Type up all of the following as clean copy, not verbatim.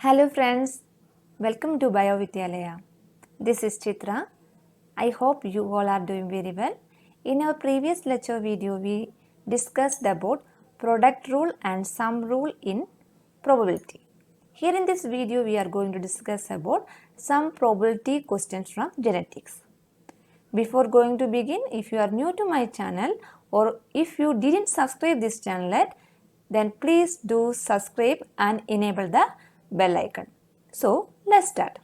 Hello friends, welcome to BioVidyalaya. This is Chitra. I hope you all are doing very well. In our previous lecture video, we discussed about product rule and sum rule in probability. Here in this video, we are going to discuss about some probability questions from genetics. Before going to begin, if you are new to my channel or if you didn't subscribe this channel yet, then please do subscribe and enable the bell icon. So let's start.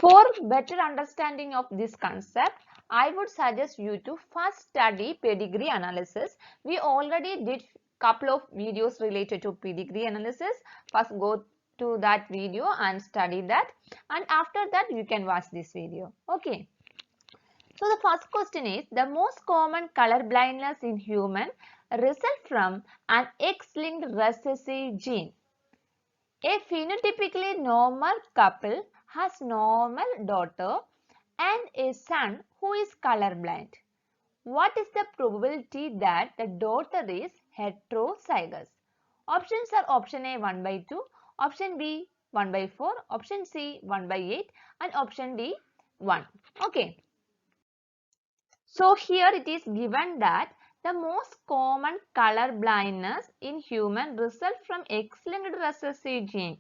For better understanding of this concept, I would suggest you to first study pedigree analysis. We already did couple of videos related to pedigree analysis. First go to that video and study that, and after that you can watch this video. Okay. So the first question is, the most common color blindness in human result from an X-linked recessive gene. A phenotypically normal couple has normal daughter and a son who is colorblind. What is the probability that the daughter is heterozygous? Options are option A 1 by 2, option B 1 by 4, option C 1 by 8 and option D 1. Okay. So here it is given that the most common color blindness in human result from X-linked recessive gene.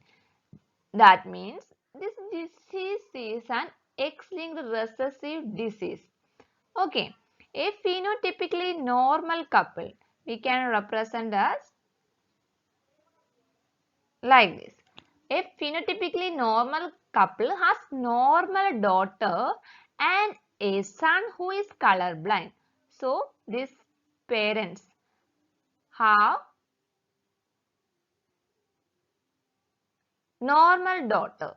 That means this disease is an X-linked recessive disease. Okay, a phenotypically normal couple we can represent as like this. A phenotypically normal couple has normal daughter and a son who is colorblind. So these parents have normal daughter,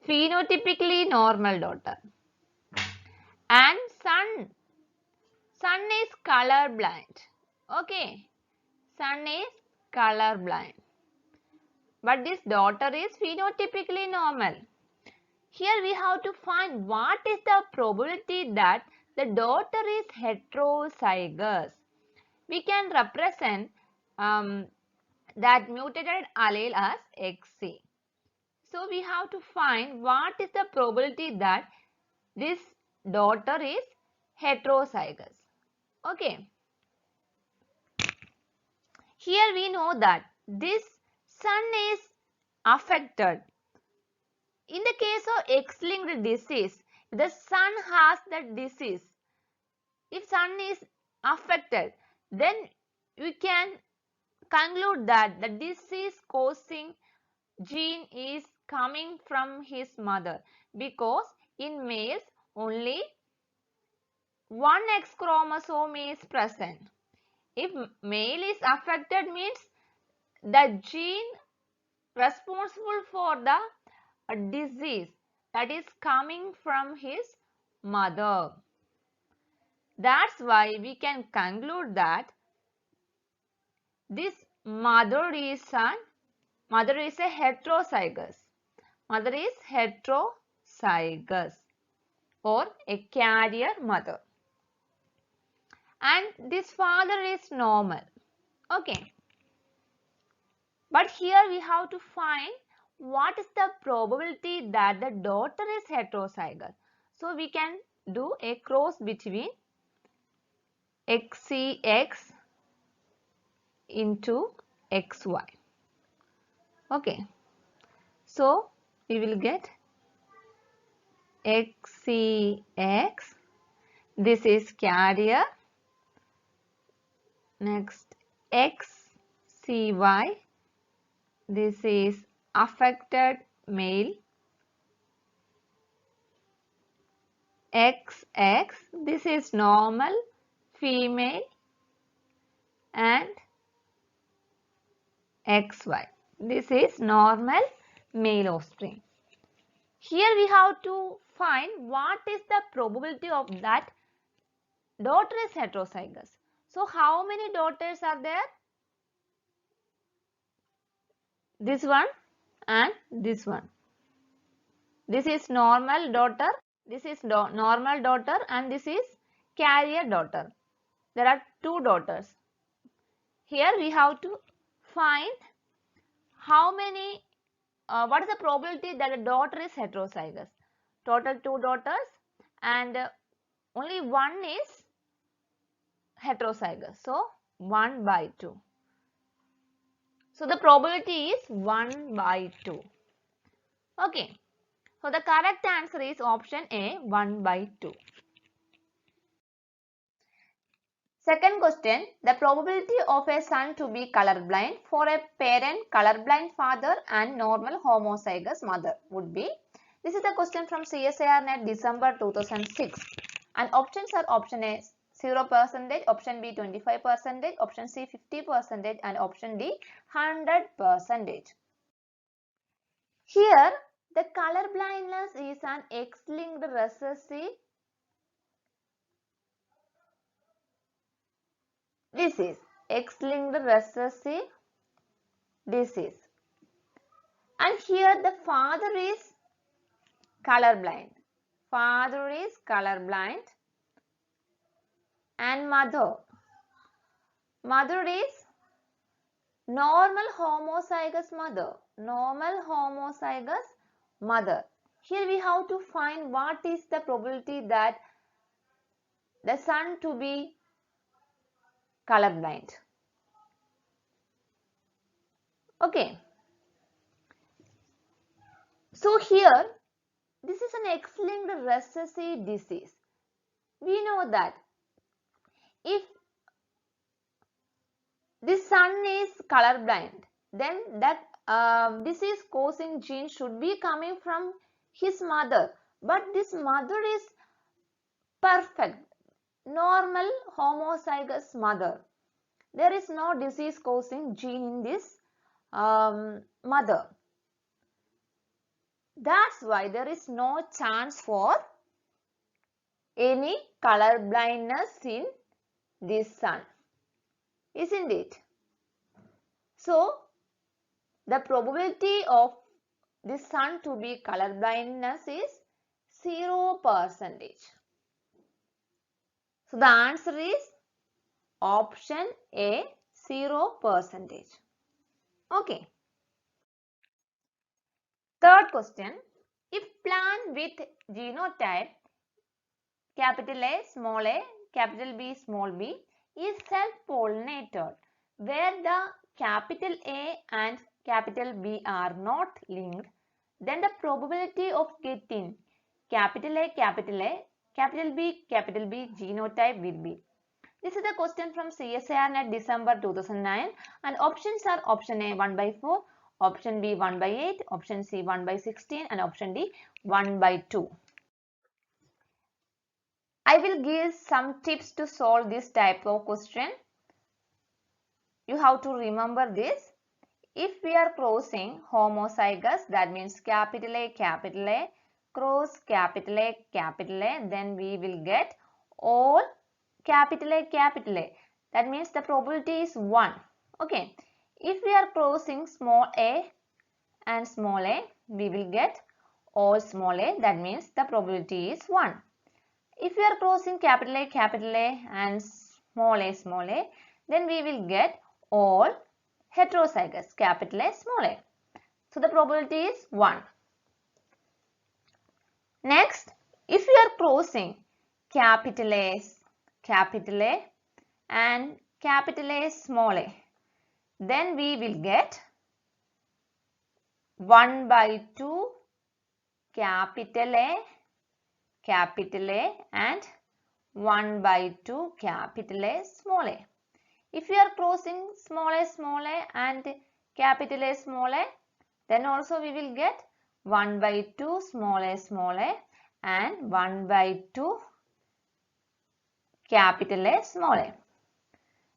phenotypically normal daughter, and son is colorblind. Okay, son is colorblind, but this daughter is phenotypically normal. Here we have to find what is the probability that the daughter is heterozygous. We can represent that mutated allele as XC. So we have to find what is the probability that this daughter is heterozygous. Okay. Here we know that this son is affected. In the case of X-linked disease, the son has the disease. If son is affected, then we can conclude that the disease causing gene is coming from his mother, because in males only one X chromosome is present. If male is affected means the gene responsible for the disease that is coming from his mother. That's why we can conclude that this mother is a heterozygous. Mother is heterozygous or a carrier mother. And this father is normal. Okay. But here we have to find what is the probability that the daughter is heterozygous. So we can do a cross between XCX into XY. Okay. So we will get XCX. This is carrier. Next XCY. This is affected male. XX. This is normal female. And XY. This is normal male offspring. Here we have to find what is the probability of that daughter is heterozygous. So how many daughters are there? This one and this one. This is normal daughter. This is normal daughter and this is carrier daughter. There are two daughters. Here we have to find how many, what is the probability that a daughter is heterozygous? Total 2 daughters and only one is heterozygous. So 1 by 2. So the probability is 1 by 2. Okay. So the correct answer is option A, 1 by 2. Second question, the probability of a son to be colorblind for a parent colorblind father and normal homozygous mother would be. This is the question from CSIR net December 2006 and options are option A 0%, option B 25%, option C 50% and option D 100%. Here the color blindness is an X-linked recessive disease. X-linked recessive disease. And here the father is colorblind. Father is colorblind and mother is normal homozygous mother. Normal homozygous mother. Here we have to find what is the probability that the son to be colorblind. Okay. So here this is an X-linked recessive disease. We know that if this son is colorblind, then that disease causing gene should be coming from his mother. But this mother is perfect, normal homozygous mother. There is no disease causing gene in this mother. That's why there is no chance for any color blindness in this son, isn't it? So the probability of this son to be color blindness is 0%. So the answer is option A, 0%. Okay. Third question, if plant with genotype capital A, small a, capital B, small b is self-pollinated where the capital A and capital B are not linked, then the probability of getting capital A, capital B genotype will be. This is the question from CSIR net December 2009 and options are option A 1 by 4, option B 1 by 8, option C 1 by 16 and option D 1 by 2. I will give some tips to solve this type of question. You have to remember this. If we are crossing homozygous, that means capital A, cross capital A, then we will get all capital A. That means the probability is 1. Okay. If we are crossing small a and small a, we will get all small a. That means the probability is 1. If we are crossing capital A and small a, then we will get all heterozygous, capital A, small a. So the probability is 1. Next, if we are crossing capital A and capital A, small a, then we will get 1 by 2 capital A and 1 by 2 capital A, small a. If we are crossing small a and capital A, small a, then also we will get 1 by 2 small a and 1 by 2 capital A, small a.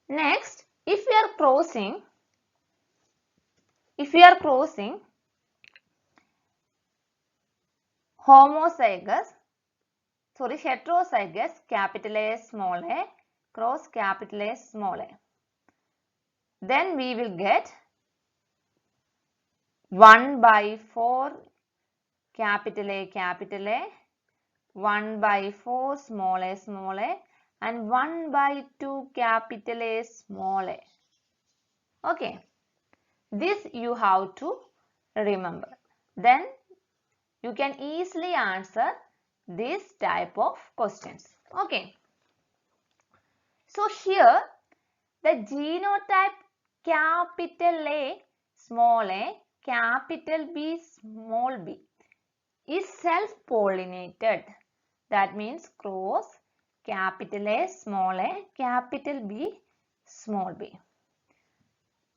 Next, if we are crossing heterozygous, capital A, small a, cross capital A, small a, then we will get 1 by 4 capital A, 1 by 4 small a and 1 by 2 capital A, small a. Okay. This you have to remember. Then you can easily answer this type of questions. Okay. So here the genotype capital A, capital B, small b is self-pollinated. That means cross capital A, capital B, small b.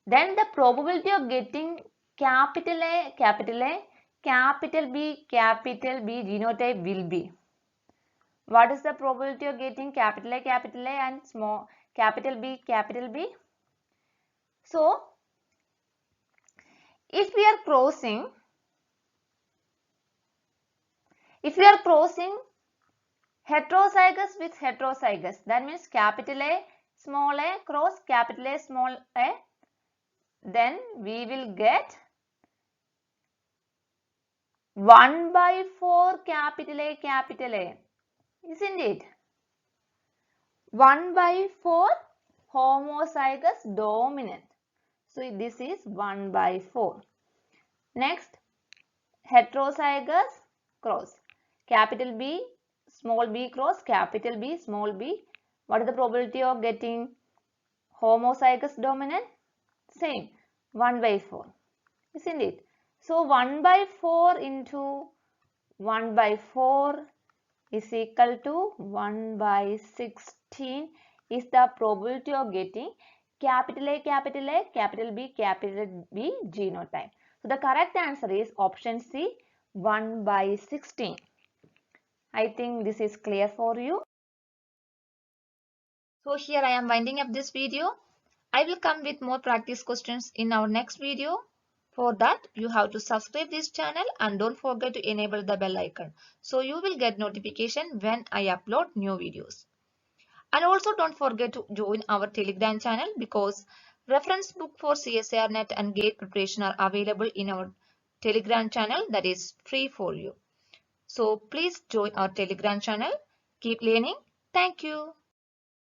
Then the probability of getting capital A, capital B genotype will be. What is the probability of getting capital A and small capital B? So, if we are crossing heterozygous with heterozygous, that means capital A cross capital A small a, then we will get 1/4 capital A, isn't it? 1/4 homozygous dominant. So this is 1/4. Next, heterozygous cross. Capital B, small b cross capital B, small b. What is the probability of getting homozygous dominant? Same, 1/4. Isn't it? So 1/4 into 1/4 is equal to 1/16 is the probability of getting capital A, capital B genotype. So the correct answer is option C, 1/16. I think this is clear for you. So here I am winding up this video. I will come with more practice questions in our next video. For that, you have to subscribe this channel and don't forget to enable the bell icon so you will get notification when I upload new videos. And also don't forget to join our Telegram channel because reference book for CSIR net and GATE preparation are available in our Telegram channel that is free for you. So please join our Telegram channel. Keep learning. Thank you.